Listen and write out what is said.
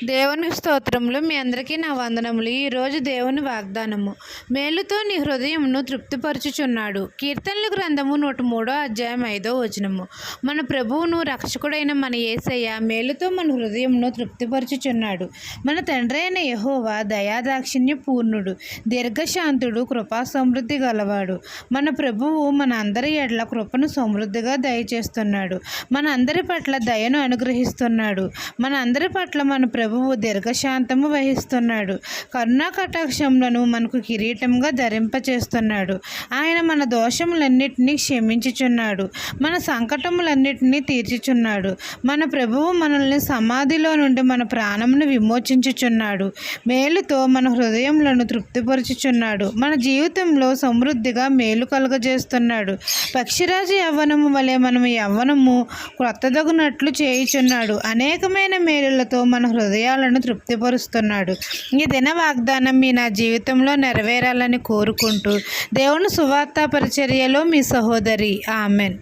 దేవునికి స్తోత్రములు. మీ అందరికీ నా వందనములు. ఈరోజు దేవుని వాగ్దానము. మేలుతో నీ హృదయమును తృప్తిపరచుచున్నాడు. కీర్తనల గ్రంథము 103 అధ్యాయం 5వ వచనము. మన ప్రభువును రక్షకుడైన మన యేసయ్య మేలుతో మన హృదయమును తృప్తిపరచుచున్నాడు. మన తండ్రి అయిన యెహోవా దయాదాక్షిణ్య పూర్ణుడు, దీర్ఘశాంతుడు, కృపా సమృద్ధి గలవాడు. మన ప్రభువు మన అందరి ఎడల కృపను సమృద్ధిగా దయచేస్తున్నాడు. మన అందరి పట్ల దయను అనుగ్రహిస్తున్నాడు. మన అందరి పట్ల మన ప్రభువు దీర్ఘశాంతము వహిస్తున్నాడు. కరుణా కటాక్షములను మనకు కిరీటంగా ధరింపచేస్తున్నాడు. ఆయన మన దోషములన్నిటినీ క్షమించుచున్నాడు. మన సంకటములన్నిటినీ తీర్చుచున్నాడు. మన ప్రభువు మనల్ని సమాధిలో నుండి మన ప్రాణమును విమోచించుచున్నాడు. మేలుతో మన హృదయములను తృప్తిపరచుచున్నాడు. మన జీవితంలో సమృద్ధిగా మేలు కలుగజేస్తున్నాడు. పక్షిరాజు యవ్వనము వలె మనము యవ్వనము క్రొత్తదగునట్లు చేయుచున్నాడు. అనేకమైన మేలులతో మన హృదయాలను తృప్తిపరుస్తున్నాడు. ఈ దిన వాగ్దానం నా జీవితంలో నెరవేరాలని కోరుకుంటూ దేవుని సువార్త పరిచర్యలో మీ సహోదరి. ఆమెన్.